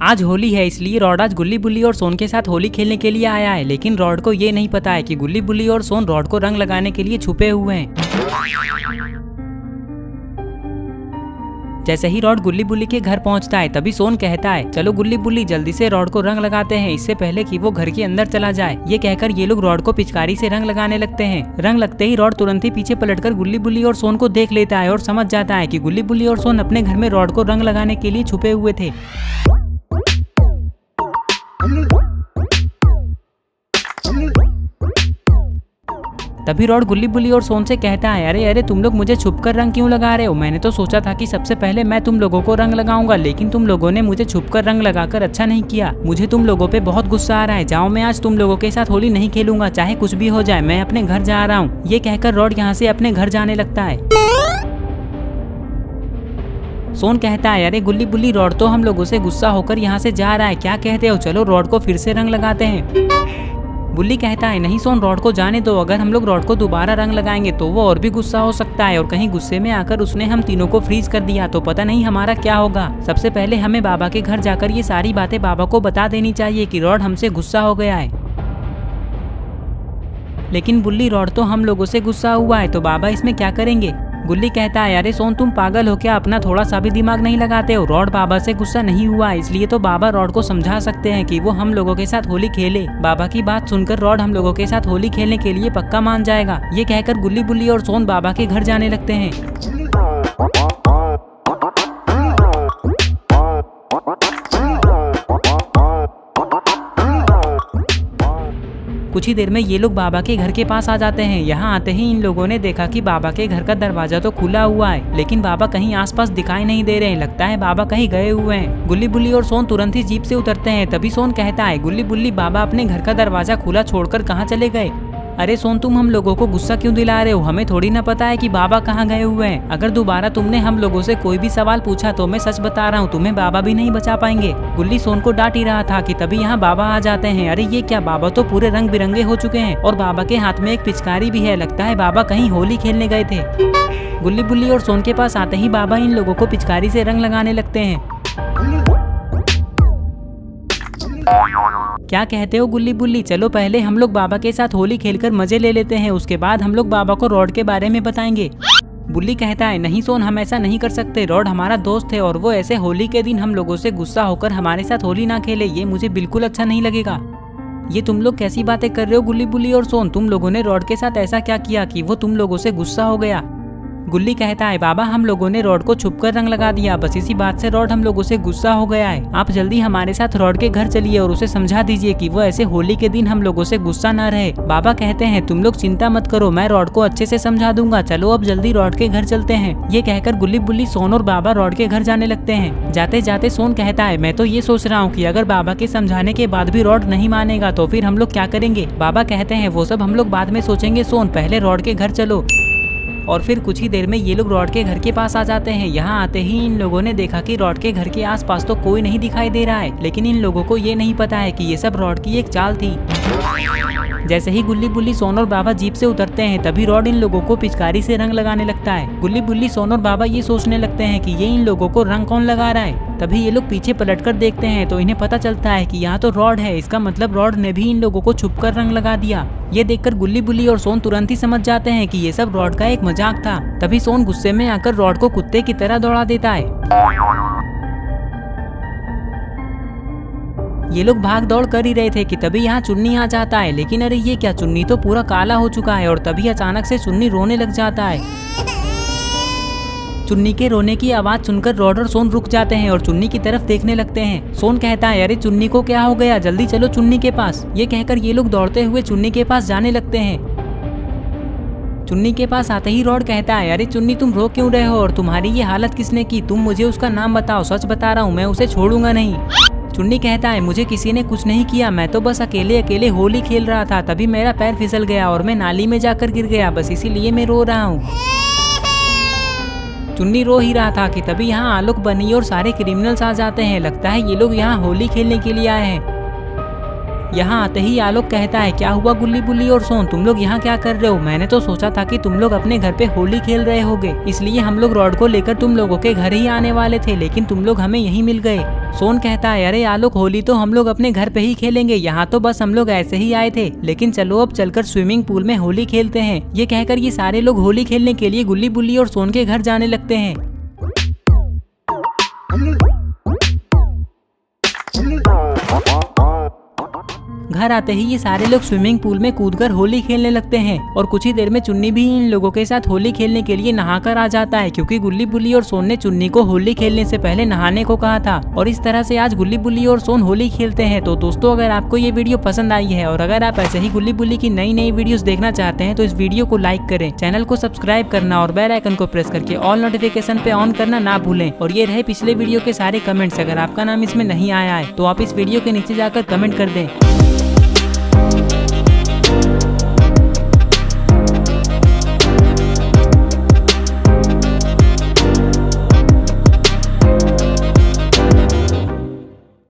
आज होली है, इसलिए रॉड आज गुल्ली बुल्ली और सोन के साथ होली खेलने के लिए आया है। लेकिन रॉड को ये नहीं पता है कि गुल्ली बुल्ली और सोन रॉड को रंग लगाने के लिए छुपे हुए हैं। जैसे ही रॉड गुल्ली बुल्ली के घर पहुंचता है तभी सोन कहता है, चलो गुल्ली बुल्ली जल्दी से रॉड को रंग लगाते हैं, इससे पहले कि वो घर के अंदर चला जाए। ये कहकर ये लोग रॉड को पिचकारी से रंग लगाने लगते हैं। रंग लगते ही रॉड तुरंत ही पीछे पलटकर गुल्ली बुल्ली और सोन को देख लेता है और समझ जाता है कि गुल्ली बुल्ली और सोन अपने घर में रॉड को रंग लगाने के लिए छुपे हुए थे। तभी रॉड गुल्ली बुल्ली और सोन से कहता है, अरे अरे तुम लोग मुझे छुपकर रंग क्यों लगा रहे हो? मैंने तो सोचा था कि सबसे पहले मैं तुम लोगों को रंग लगाऊंगा, लेकिन तुम लोगों ने मुझे छुपकर रंग लगाकर अच्छा नहीं किया। मुझे तुम लोगों पे बहुत गुस्सा आ रहा है। जाओ, मैं आज तुम लोगों के साथ होली नहीं खेलूंगा, चाहे कुछ भी हो जाए। मैं अपने घर जा रहा हूँ। ये कहकर रॉड यहाँ से अपने घर जाने लगता है। सोन कहता है, अरे गुल्ली बुल्ली, रॉड तो हम लोगों से गुस्सा होकर यहाँ से जा रहा है, क्या कहते हो? चलो रॉड को फिर से रंग लगाते हैं। बुल्ली कहता है, नहीं सोन, रॉड को जाने दो। अगर हम लोग रॉड को दोबारा रंग लगाएंगे तो वो और भी गुस्सा हो सकता है, और कहीं गुस्से में आकर उसने हम तीनों को फ्रीज कर दिया तो पता नहीं हमारा क्या होगा। सबसे पहले हमें बाबा के घर जाकर ये सारी बातें बाबा को बता देनी चाहिए कि रॉड हमसे गुस्सा हो गया है। लेकिन बुल्ली, रॉड तो हम लोगों से गुस्सा हुआ है, तो बाबा इसमें क्या करेंगे? गुल्ली कहता है, अरे सोन, तुम पागल हो क्या? अपना थोड़ा सा भी दिमाग नहीं लगाते हो? रॉड बाबा से गुस्सा नहीं हुआ, इसलिए तो बाबा रॉड को समझा सकते हैं कि वो हम लोगों के साथ होली खेले। बाबा की बात सुनकर रॉड हम लोगों के साथ होली खेलने के लिए पक्का मान जाएगा। ये कहकर गुल्ली बुल्ली और सोन बाबा के घर जाने लगते हैं। कुछ ही देर में ये लोग बाबा के घर के पास आ जाते हैं। यहाँ आते ही इन लोगों ने देखा कि बाबा के घर का दरवाजा तो खुला हुआ है, लेकिन बाबा कहीं आसपास दिखाई नहीं दे रहे हैं। लगता है बाबा कहीं गए हुए हैं। गुल्ली बुल्ली और सोन तुरंत ही जीप से उतरते हैं। तभी सोन कहता है, गुल्ली बुल्ली, बाबा अपने घर का दरवाजा खुला छोड़कर कहाँ चले गए? अरे सोन, तुम हम लोगों को गुस्सा क्यों दिला रहे हो? हमें थोड़ी ना पता है कि बाबा कहाँ गए हुए हैं। अगर दोबारा तुमने हम लोगों से कोई भी सवाल पूछा तो मैं सच बता रहा हूँ, तुम्हें बाबा भी नहीं बचा पाएंगे। गुल्ली सोन को डांट ही रहा था कि तभी यहाँ बाबा आ जाते हैं। अरे ये क्या, बाबा तो पूरे रंग बिरंगे हो चुके हैं और बाबा के हाथ में एक पिचकारी भी है। लगता है बाबा कहीं होली खेलने गए थे। गुल्ली बुल्ली और सोन के पास आते ही बाबा इन लोगों को पिचकारी से रंग लगाने लगते हैं। क्या कहते हो गुल्ली बुल्ली? चलो पहले हम लोग बाबा के साथ होली खेलकर मजे ले लेते हैं, उसके बाद हम लोग बाबा को रॉड के बारे में बताएंगे। बुल्ली कहता है, नहीं सोन, हम ऐसा नहीं कर सकते। रॉड हमारा दोस्त है और वो ऐसे होली के दिन हम लोगों से गुस्सा होकर हमारे साथ होली ना खेले, ये मुझे बिल्कुल अच्छा नहीं लगेगा। ये तुम लोग कैसी बातें कर रहे हो गुल्ली बुल्ली और सोन? तुम लोगों ने रॉड के साथ ऐसा क्या किया कि वो तुम लोगों से गुस्सा हो गया? गुल्ली कहता है, बाबा हम लोगों ने रॉड को छुपकर रंग लगा दिया, बस इसी बात से रॉड हम लोगों से गुस्सा हो गया है। आप जल्दी हमारे साथ रॉड के घर चलिए और उसे समझा दीजिए कि वो ऐसे होली के दिन हम लोगों से गुस्सा ना रहे। बाबा कहते हैं, तुम लोग चिंता मत करो, मैं रॉड को अच्छे से समझा दूंगा। चलो अब जल्दी रॉड के घर चलते हैं। ये कहकर गुल्ली बुल्ली, सोन और बाबा रॉड के घर जाने लगते हैं। जाते जाते सोन कहता है, मैं तो ये सोच रहा हूँ कि अगर बाबा के समझाने के बाद भी रॉड नहीं मानेगा तो फिर हम लोग क्या करेंगे? बाबा कहते हैं, वो सब हम लोग बाद में सोचेंगे सोन, पहले रॉड के घर चलो। और फिर कुछ ही देर में ये लोग रॉड के घर के पास आ जाते हैं। यहाँ आते ही इन लोगों ने देखा कि रॉड के घर के आसपास तो कोई नहीं दिखाई दे रहा है, लेकिन इन लोगों को ये नहीं पता है कि ये सब रॉड की एक चाल थी। जैसे ही गुल्ली बुल्ली, सोन और बाबा जीप से उतरते हैं तभी रॉड इन लोगों को पिचकारी से रंग लगाने लगता है। गुल्ली बुल्ली, सोन और बाबा ये सोचने लगते हैं कि ये इन लोगों को रंग कौन लगा रहा है। तभी ये लोग पीछे पलटकर देखते हैं तो इन्हें पता चलता है कि यहाँ तो रॉड है, इसका मतलब रॉड ने भी इन लोगों को छुपकर रंग लगा दिया। ये देखकर गुल्ली बुल्ली और सोन तुरंत ही समझ जाते हैं कि ये सब रॉड का एक मजाक था। तभी सोन गुस्से में आकर रॉड को कुत्ते की तरह दौड़ा देता है। ये लोग भाग दौड़ कर ही रहे थे कि तभी यहाँ चुन्नी आ जाता है। लेकिन अरे ये क्या, चुन्नी तो पूरा काला हो चुका है। और तभी अचानक से चुन्नी रोने लग जाता है। चुन्नी के रोने की आवाज सुनकर रॉड और सोन रुक जाते हैं और चुन्नी की तरफ देखने लगते हैं। सोन कहता है, अरे चुन्नी को क्या हो गया? जल्दी चलो चुन्नी के पास। ये कहकर ये लोग दौड़ते हुए चुन्नी के पास जाने लगते हैं। चुन्नी के पास आते ही रॉड कहता है, अरे चुन्नी, तुम रो क्यों रहे हो और तुम्हारी ये हालत किसने की? तुम मुझे उसका नाम बताओ, सच बता रहा हूँ, मैं उसे छोड़ूंगा नहीं। चुन्नी कहता है, मुझे किसी ने कुछ नहीं किया, मैं तो बस अकेले अकेले होली खेल रहा था, तभी मेरा पैर फिसल गया और मैं नाली में जाकर गिर गया, बस इसीलिए मैं रो रहा हूँ। चुन्नी रो ही रहा था कि तभी यहाँ आलोक बनी और सारे क्रिमिनल्स आ जाते हैं। लगता है ये लोग यहाँ होली खेलने के लिए आए हैं। यहाँ आते ही आलोक कहता है, क्या हुआ गुल्ली बुल्ली और सोन, तुम लोग यहाँ क्या कर रहे हो? मैंने तो सोचा था कि तुम लोग अपने घर पे होली खेल रहे होगे, इसलिए हम लोग रॉड को लेकर तुम लोगों के घर ही आने वाले थे, लेकिन तुम लोग हमें यहीं मिल गए। सोन कहता है, अरे आलोक, होली तो हम लोग अपने घर पे ही खेलेंगे, यहाँ तो बस हम लोग ऐसे ही आए थे, लेकिन चलो अब चलकर स्विमिंग पूल में होली खेलते हैं। ये कहकर ये सारे लोग होली खेलने के लिए गुल्ली बुल्ली और सोन के घर जाने लगते हैं। घर आते ही ये सारे लोग स्विमिंग पूल में कूदकर होली खेलने लगते हैं और कुछ ही देर में चुन्नी भी इन लोगों के साथ होली खेलने के लिए नहाकर आ जाता है, क्योंकि गुल्ली बुल्ली और सोन ने चुन्नी को होली खेलने से पहले नहाने को कहा था। और इस तरह से आज गुल्ली बुल्ली और सोन होली खेलते हैं। तो दोस्तों, अगर आपको ये वीडियो पसंद आई है और अगर आप ऐसे ही गुल्ली बुल्ली की नई नई वीडियोस देखना चाहते हैं तो इस वीडियो को लाइक करें, चैनल को सब्सक्राइब करना और बेल आइकन को प्रेस करके ऑल नोटिफिकेशन पे ऑन करना ना भूलें। और ये रहे पिछले वीडियो के सारे कमेंट्स, अगर आपका नाम इसमें नहीं आया है तो आप इस वीडियो के नीचे जाकर कमेंट कर दें।